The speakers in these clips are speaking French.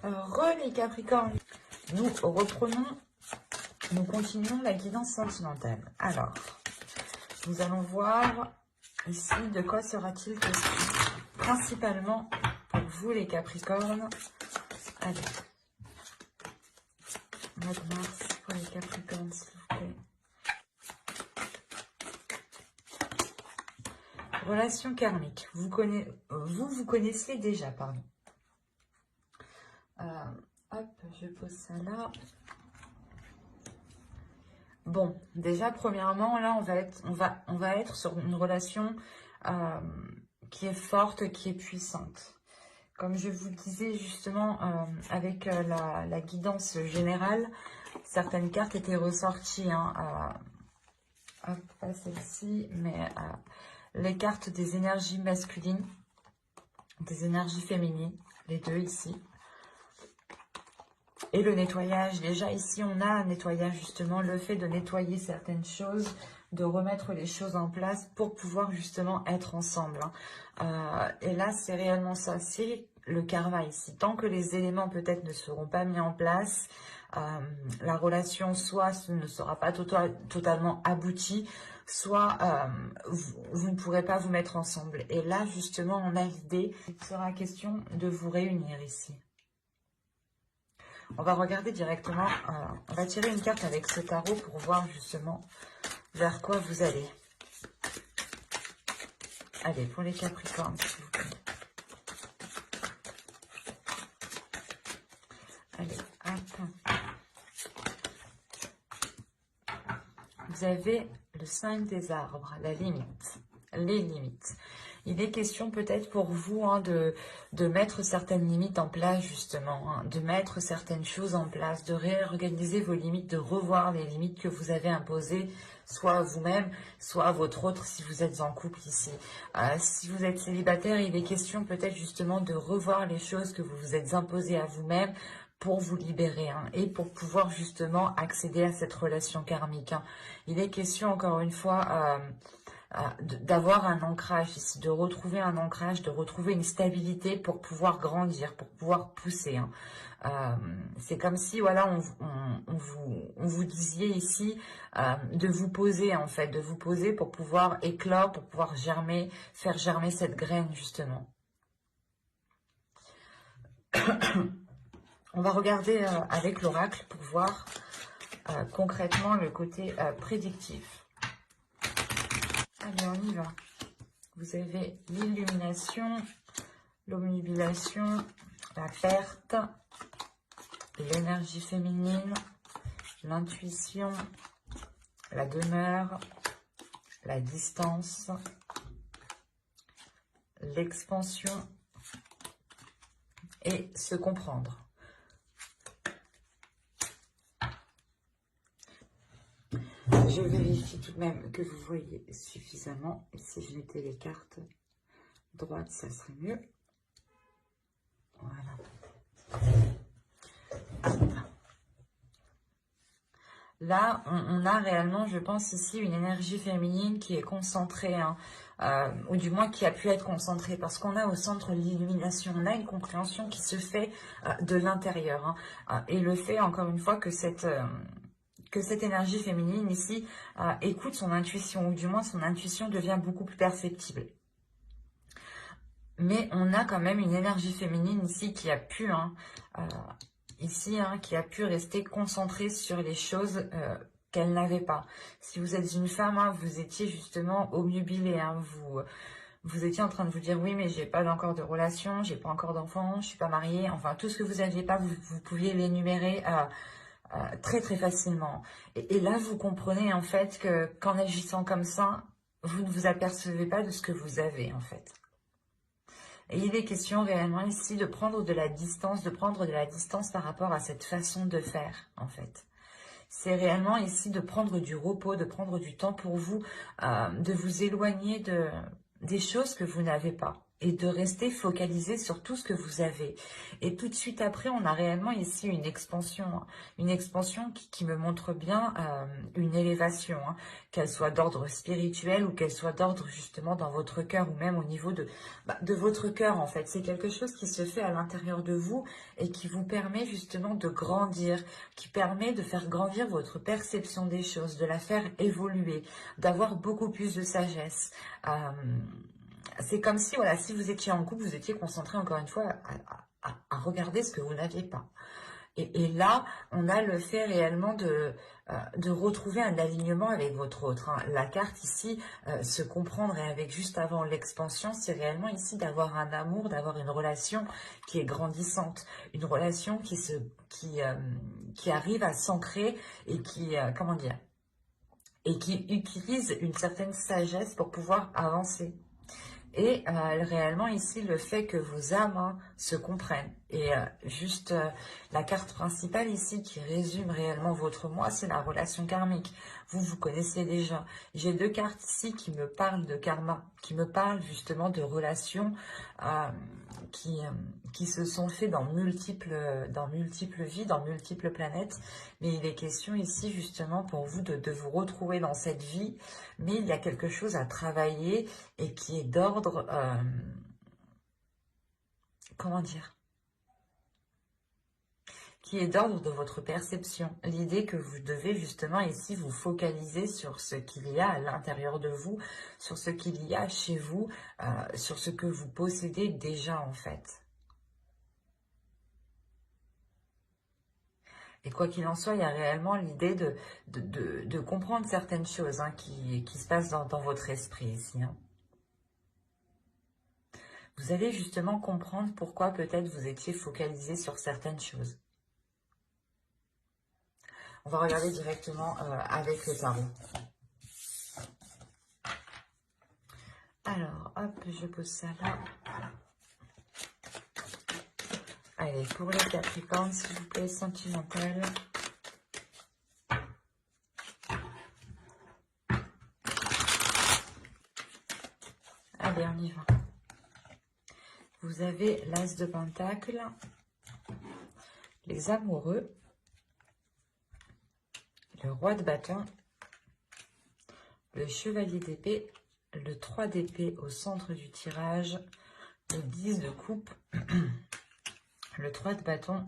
Les Capricornes, nous reprenons, nous continuons la guidance sentimentale. Alors, nous allons voir ici de quoi sera-t-il question, principalement pour vous les Capricornes. Allez, mois de mars pour les Capricornes, s'il vous plaît. Relation karmique, vous connaissez déjà, pardon. Hop, je pose ça là. Bon, déjà, premièrement, là, on va être sur une relation qui est forte, qui est puissante. Comme je vous le disais justement, avec la guidance générale, certaines cartes étaient ressorties. Hop, pas celle-ci, mais les cartes des énergies masculines, des énergies féminines, les deux ici. Et le nettoyage, déjà ici on a un nettoyage justement, le fait de nettoyer certaines choses, de remettre les choses en place pour pouvoir justement être ensemble. Et là c'est réellement ça, c'est le karma ici. Tant que les éléments peut-être ne seront pas mis en place, la relation soit ne sera pas totalement aboutie, soit vous ne pourrez pas vous mettre ensemble. Et là justement on a l'idée, il sera question de vous réunir ici. On va regarder directement, on va tirer une carte avec ce tarot pour voir justement vers quoi vous allez. Allez, pour les Capricornes, s'il vous plaît. Allez, hop. Vous avez le 5 des arbres, la limite, les limites. Il est question peut-être pour vous de mettre certaines limites en place justement, de mettre certaines choses en place, de réorganiser vos limites, de revoir les limites que vous avez imposées, soit à vous-même, soit à votre autre si vous êtes en couple ici. Si vous êtes célibataire, il est question peut-être justement de revoir les choses que vous vous êtes imposées à vous-même pour vous libérer et pour pouvoir justement accéder à cette relation karmique. Il est question encore une fois d'avoir un ancrage ici, de retrouver un ancrage, de retrouver une stabilité pour pouvoir grandir, pour pouvoir pousser. C'est comme si, voilà, on vous disiez ici de vous poser en fait, de vous poser pour pouvoir éclore, pour pouvoir germer, faire germer cette graine justement. On va regarder avec l'oracle pour voir concrètement le côté prédictif. Allez, on y va. Vous avez l'illumination, l'omnibulation, la perte, l'énergie féminine, l'intuition, la demeure, la distance, l'expansion et se comprendre. Je vérifie tout de même que vous voyez suffisamment. Et si je mettais les cartes droites, ça serait mieux. Voilà. Là, on a réellement, je pense ici, une énergie féminine qui est concentrée, ou du moins qui a pu être concentrée, parce qu'on a au centre l'illumination, on a une compréhension qui se fait de l'intérieur. Et le fait, encore une fois, que cette énergie féminine ici écoute son intuition, ou du moins son intuition devient beaucoup plus perceptible. Mais on a quand même une énergie féminine ici qui a pu, qui a pu rester concentrée sur les choses qu'elle n'avait pas. Si vous êtes une femme, vous étiez justement obnubilée, vous étiez en train de vous dire oui mais j'ai pas encore de relation, j'ai pas encore d'enfant, je suis pas mariée, enfin tout ce que vous n'aviez pas, vous pouviez l'énumérer très très facilement. Et là, vous comprenez en fait que qu'en agissant comme ça, vous ne vous apercevez pas de ce que vous avez en fait. Et il est question réellement ici de prendre de la distance, par rapport à cette façon de faire en fait. C'est réellement ici de prendre du repos, de prendre du temps pour vous, de vous éloigner des choses que vous n'avez pas. et de rester focalisé sur tout ce que vous avez. Et tout de suite après, on a réellement ici une expansion qui me montre bien une élévation, hein, qu'elle soit d'ordre spirituel ou qu'elle soit d'ordre justement dans votre cœur ou même au niveau de votre cœur en fait. C'est quelque chose qui se fait à l'intérieur de vous et qui vous permet justement de grandir, qui permet de faire grandir votre perception des choses, de la faire évoluer, d'avoir beaucoup plus de sagesse. C'est comme si, voilà, si vous étiez en couple, vous étiez concentré encore une fois à regarder ce que vous n'aviez pas. Et là, on a le fait réellement de retrouver un alignement avec votre autre, hein. La carte ici, se comprendre et avec juste avant l'expansion, c'est réellement ici d'avoir un amour, d'avoir une relation qui est grandissante, une relation qui arrive à s'ancrer et qui, comment dire, et qui utilise une certaine sagesse pour pouvoir avancer. Et réellement ici, le fait que vos âmes, hein, se comprennent. Et la carte principale ici qui résume réellement votre moi, c'est la relation karmique. Vous connaissez déjà. J'ai deux cartes ici qui me parlent de karma, qui me parlent justement de relations euh, qui se sont faites dans multiples vies, dans multiples planètes. Mais il est question ici justement pour vous de vous retrouver dans cette vie. Mais il y a quelque chose à travailler et qui est d'ordre, comment dire, qui est d'ordre de votre perception. L'idée que vous devez justement ici vous focaliser sur ce qu'il y a à l'intérieur de vous, sur ce qu'il y a chez vous, sur ce que vous possédez déjà en fait. Et quoi qu'il en soit, il y a réellement l'idée de comprendre certaines choses, hein, qui se passent dans votre esprit ici, hein. Vous allez justement comprendre pourquoi peut-être vous étiez focalisé sur certaines choses. On va regarder directement avec le tarot. Alors, hop, je pose ça là. Allez, pour les Capricornes, s'il vous plaît, sentimental. Allez, on y va. Vous avez l'As de Pentacle, les amoureux, le Roi de Bâton, le Chevalier d'épée, le 3 d'épée au centre du tirage, le 10 de coupe, le 3 de bâton,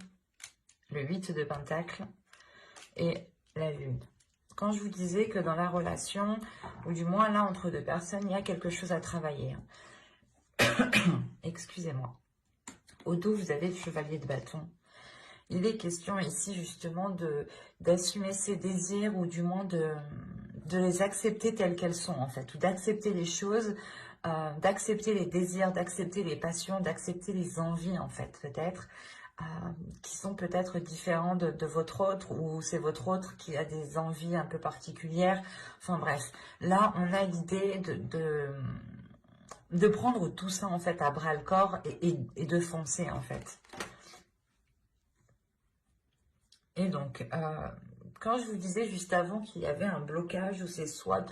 le 8 de pentacle et la lune. Quand je vous disais que dans la relation, ou du moins là entre deux personnes, il y a quelque chose à travailler. Excusez-moi. Au dos, vous avez le Chevalier de bâton. Il est question ici justement d'assumer ses désirs ou du moins de les accepter telles qu'elles sont en fait, ou d'accepter les choses, d'accepter les désirs, d'accepter les passions, d'accepter les envies en fait peut-être, qui sont peut-être différents de votre autre, ou c'est votre autre qui a des envies un peu particulières. Enfin bref, là on a l'idée de prendre tout ça en fait à bras le corps et de foncer en fait. Et donc, quand je vous disais juste avant qu'il y avait un blocage, ou c'est soit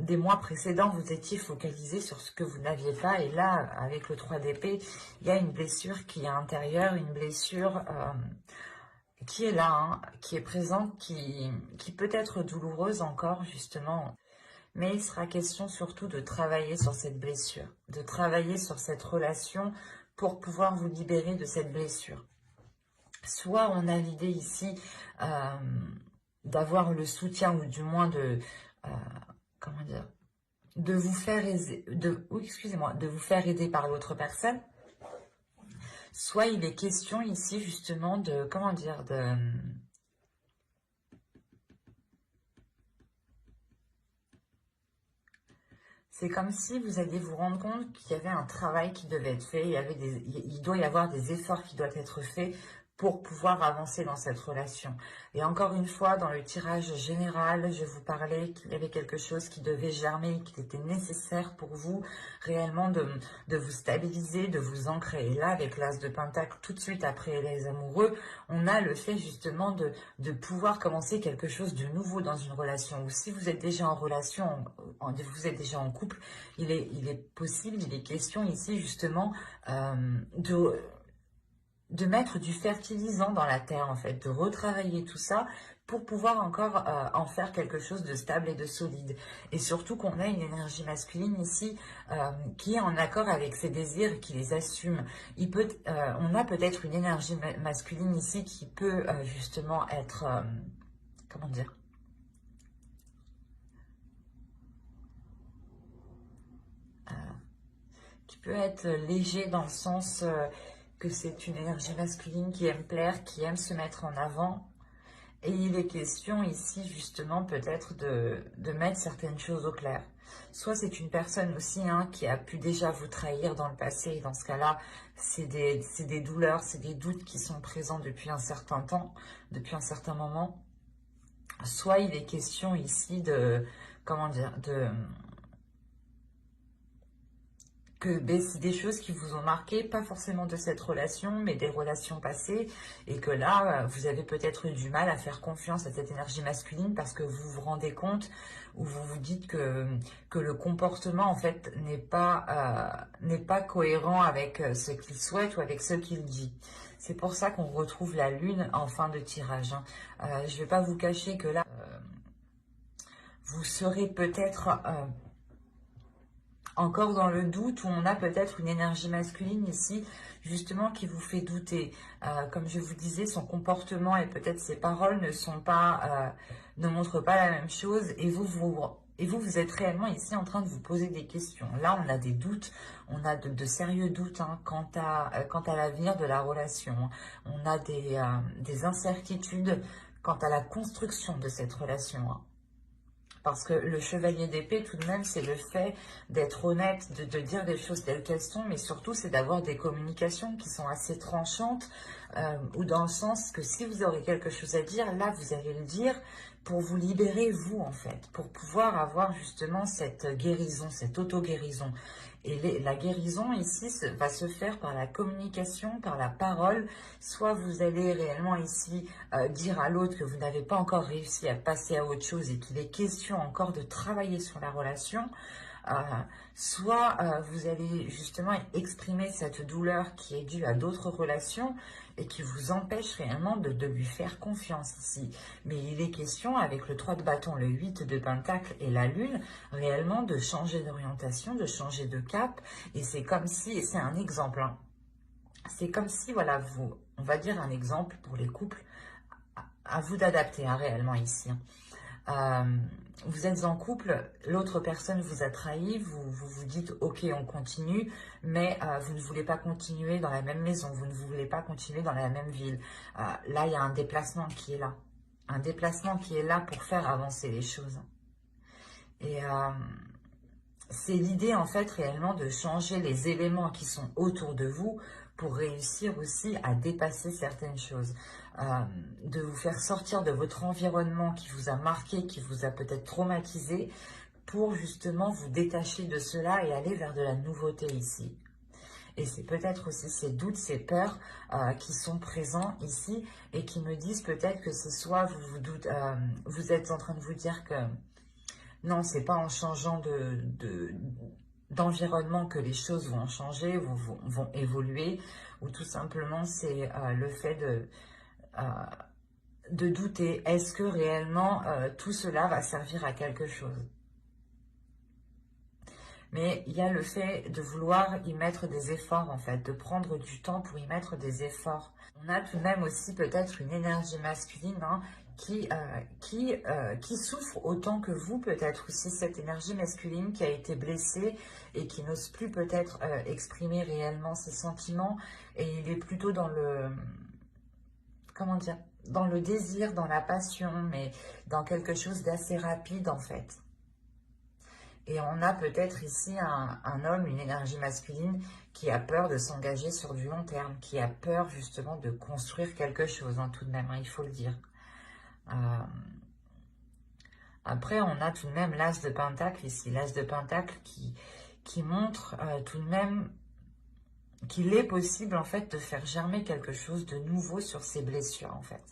des mois précédents, vous étiez focalisé sur ce que vous n'aviez pas, et là, avec le 3 d'épée, il y a une blessure qui est intérieure, une blessure qui est là, hein, qui est présente, qui peut être douloureuse encore, justement. Mais il sera question surtout de travailler sur cette blessure, de travailler sur cette relation pour pouvoir vous libérer de cette blessure. Soit on a l'idée ici d'avoir le soutien, ou du moins comment dire, de vous faire aider par l'autre personne. Soit il est question ici justement de, comment dire, c'est comme si vous alliez vous rendre compte qu'il y avait un travail qui devait être fait, il doit y avoir des efforts qui doivent être faits pour pouvoir avancer dans cette relation. Et encore une fois, dans le tirage général, je vous parlais qu'il y avait quelque chose qui devait germer, qu'il était nécessaire pour vous réellement de vous stabiliser, de vous ancrer. Et là, avec l'As de Pentacle, tout de suite après les amoureux, on a le fait justement de pouvoir commencer quelque chose de nouveau dans une relation. Ou si vous êtes déjà en relation, vous êtes déjà en couple, il est possible, il est question ici justement de mettre du fertilisant dans la terre, en fait, de retravailler tout ça pour pouvoir encore en faire quelque chose de stable et de solide. Et surtout qu'on a une énergie masculine ici qui est en accord avec ses désirs, qui les assume. On a peut-être une énergie masculine ici qui peut justement être, comment dire, qui peut être léger dans le sens que c'est une énergie masculine qui aime plaire, qui aime se mettre en avant. Et il est question ici justement peut-être de mettre certaines choses au clair. Soit c'est une personne aussi qui a pu déjà vous trahir dans le passé, et dans ce cas-là, c'est des douleurs, c'est des doutes qui sont présents depuis un certain temps, depuis un certain moment. Soit il est question ici de, comment dire, c'est des choses qui vous ont marqué, pas forcément de cette relation, mais des relations passées, et que là, vous avez peut-être eu du mal à faire confiance à cette énergie masculine parce que vous vous rendez compte ou vous vous dites que le comportement, en fait, n'est pas cohérent avec ce qu'il souhaite ou avec ce qu'il dit. C'est pour ça qu'on retrouve la lune en fin de tirage. Je ne vais pas vous cacher que là, vous serez peut-être encore dans le doute, où on a peut-être une énergie masculine ici, justement, qui vous fait douter. Comme je vous disais, son comportement et peut-être ses paroles ne montrent pas la même chose, et vous êtes réellement ici en train de vous poser des questions. Là, on a des doutes, on a de sérieux doutes quant à l'avenir de la relation. On a des incertitudes quant à la construction de cette relation. Parce que le chevalier d'épée, tout de même, c'est le fait d'être honnête, de dire des choses telles qu'elles sont, mais surtout, c'est d'avoir des communications qui sont assez tranchantes, ou dans le sens que si vous aurez quelque chose à dire, là, vous allez le dire pour vous libérer, vous, en fait, pour pouvoir avoir justement cette guérison, cette auto-guérison. Et la guérison ici va se faire par la communication, par la parole. Soit vous allez réellement ici dire à l'autre que vous n'avez pas encore réussi à passer à autre chose et qu'il est question encore de travailler sur la relation. Soit vous allez justement exprimer cette douleur qui est due à d'autres relations et qui vous empêche réellement de lui faire confiance ici. Mais il est question, avec le 3 de bâton, le 8 de pentacle et la lune, réellement de changer d'orientation, de changer de cap. Et c'est comme si, et c'est un exemple, c'est comme si, voilà, on va dire un exemple pour les couples, à vous d'adapter réellement ici. Vous êtes en couple, l'autre personne vous a trahi, vous dites ok on continue, mais vous ne voulez pas continuer dans la même maison, vous ne voulez pas continuer dans la même ville. Là il y a un déplacement qui est là, un déplacement qui est là pour faire avancer les choses. Et c'est l'idée en fait réellement de changer les éléments qui sont autour de vous pour réussir aussi à dépasser certaines choses. De vous faire sortir de votre environnement qui vous a marqué, qui vous a peut-être traumatisé, pour justement vous détacher de cela et aller vers de la nouveauté ici. Et c'est peut-être aussi ces doutes, ces peurs qui sont présents ici et qui me disent peut-être que ce soit vous êtes en train de vous dire que non, c'est pas en changeant d'environnement que les choses vont changer, vont évoluer, ou tout simplement c'est le fait de douter. Est-ce que réellement tout cela va servir à quelque chose? Mais il y a le fait de vouloir y mettre des efforts, en fait, de prendre du temps pour y mettre des efforts. On a tout de même aussi peut-être une énergie masculine qui souffre autant que vous, peut-être aussi cette énergie masculine qui a été blessée et qui n'ose plus peut-être exprimer réellement ses sentiments. Et il est plutôt dans le, comment dire, dans le désir, dans la passion, mais dans quelque chose d'assez rapide en fait. Et on a peut-être ici un homme, une énergie masculine qui a peur de s'engager sur du long terme, qui a peur justement de construire quelque chose, hein, tout de même, hein, il faut le dire. Après, on a tout de même l'As de Pentacle ici, l'As de Pentacle qui montre tout de même qu'il est possible en fait de faire germer quelque chose de nouveau sur ces blessures en fait.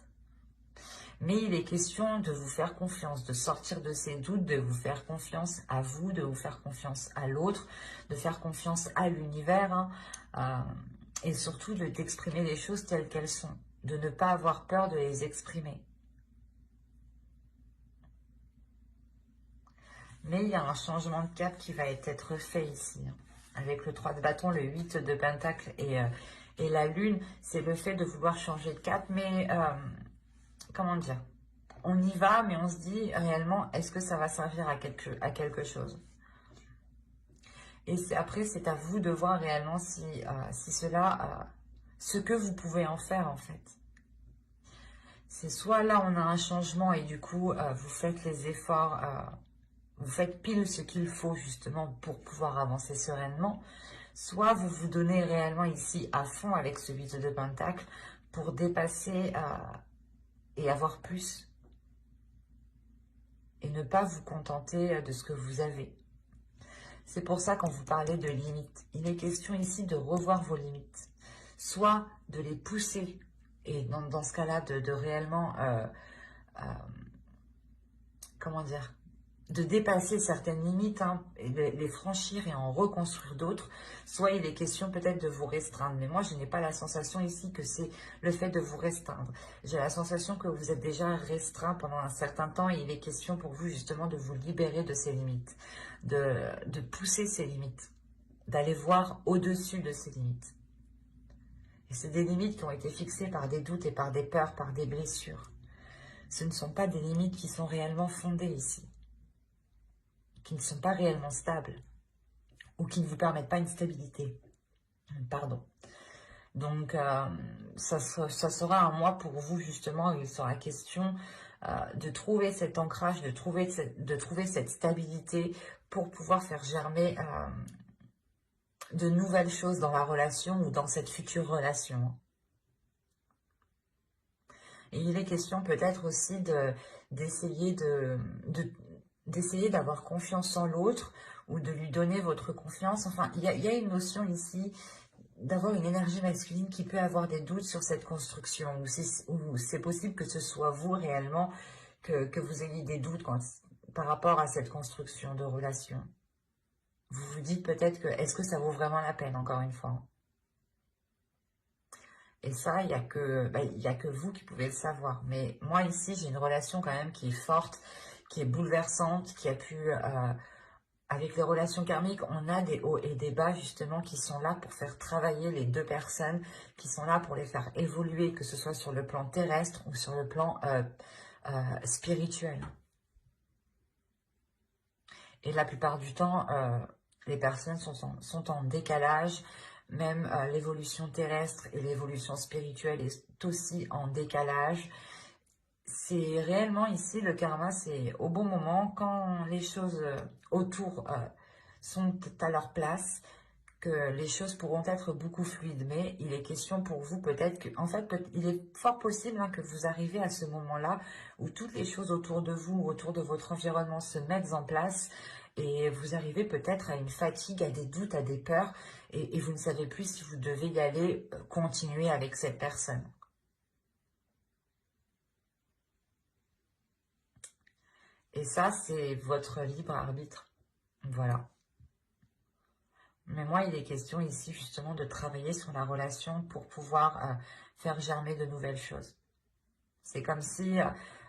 Mais il est question de vous faire confiance, de sortir de ces doutes, de vous faire confiance à vous, de vous faire confiance à l'autre, de faire confiance à l'univers, hein, et surtout d'exprimer les choses telles qu'elles sont, de ne pas avoir peur de les exprimer. Mais il y a un changement de cap qui va être fait ici, hein. Avec le 3 de bâton, le 8 de pentacle et la lune, c'est le fait de vouloir changer de cap, mais comment dire, on y va, mais on se dit réellement, est-ce que ça va servir à quelque chose? Et après, c'est à vous de voir réellement si ce que vous pouvez en faire en fait. C'est soit là, on a un changement et du coup, vous faites les efforts, vous faites pile ce qu'il faut justement pour pouvoir avancer sereinement, soit vous vous donnez réellement ici à fond avec ce 8 de pentacle pour dépasser et avoir plus. Et ne pas vous contenter de ce que vous avez. C'est pour ça quand vous parlez de limites, il est question ici de revoir vos limites. Soit de les pousser, et dans ce cas-là, de réellement, comment dire, de dépasser certaines limites, hein, et de les franchir et en reconstruire d'autres, soit il est question peut-être de vous restreindre. Mais moi, je n'ai pas la sensation ici que c'est le fait de vous restreindre. J'ai la sensation que vous êtes déjà restreint pendant un certain temps et il est question pour vous justement de vous libérer de ces limites, de pousser ces limites, d'aller voir au-dessus de ces limites. Et c'est des limites qui ont été fixées par des doutes et par des peurs, par des blessures. Ce ne sont pas des limites qui sont réellement fondées ici, qui ne sont pas réellement stables ou qui ne vous permettent pas une stabilité. Pardon. Donc, ça sera un mois pour vous, justement, où il sera question de trouver cet ancrage, de trouver cette stabilité pour pouvoir faire germer de nouvelles choses dans la relation ou dans cette future relation. Et il est question peut-être aussi d'essayer d'avoir confiance en l'autre ou de lui donner votre confiance. Enfin, il y a une notion ici d'avoir une énergie masculine qui peut avoir des doutes sur cette construction, ou c'est possible que ce soit vous réellement que vous ayez des doutes par rapport à cette construction de relation. Vous vous dites peut-être que est-ce que ça vaut vraiment la peine, encore une fois. Et ça, il n'y a que vous qui pouvez le savoir. Mais moi, ici, j'ai une relation quand même qui est forte, qui est bouleversante, qui a pu... avec les relations karmiques, on a des hauts et des bas, justement, qui sont là pour faire travailler les deux personnes, qui sont là pour les faire évoluer, que ce soit sur le plan terrestre ou sur le plan spirituel. Et la plupart du temps, les personnes sont en décalage. Même l'évolution terrestre et l'évolution spirituelle est aussi en décalage. C'est réellement ici, le karma, c'est au bon moment, quand les choses autour sont à leur place, que les choses pourront être beaucoup fluides. Mais il est question pour vous peut-être que, en fait, il est fort possible hein, que vous arrivez à ce moment-là où toutes les choses autour de vous, autour de votre environnement se mettent en place et vous arrivez peut-être à une fatigue, à des doutes, à des peurs et vous ne savez plus si vous devez y aller continuer avec cette personne. Et ça, c'est votre libre arbitre. Voilà. Mais moi, il est question ici justement de travailler sur la relation pour pouvoir faire germer de nouvelles choses. C'est comme si,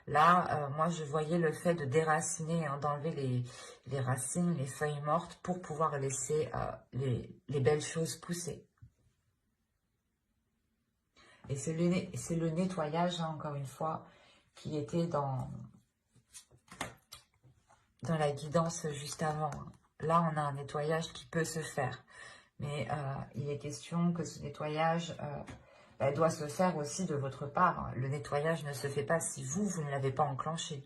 là, moi, je voyais le fait de déraciner, hein, d'enlever les racines, les feuilles mortes pour pouvoir laisser les belles choses pousser. Et c'est le nettoyage, hein, encore une fois, qui était dans la guidance juste avant. Là, on a un nettoyage qui peut se faire. Mais il est question que ce nettoyage doit se faire aussi de votre part. Le nettoyage ne se fait pas si vous ne l'avez pas enclenché.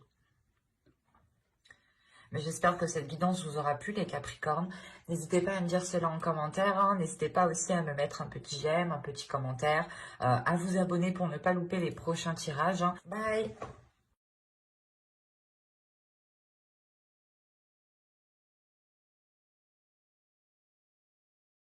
Mais j'espère que cette guidance vous aura plu, les Capricornes. N'hésitez pas à me dire cela en commentaire, hein. N'hésitez pas aussi à me mettre un petit j'aime, un petit commentaire, à vous abonner pour ne pas louper les prochains tirages, hein. Bye!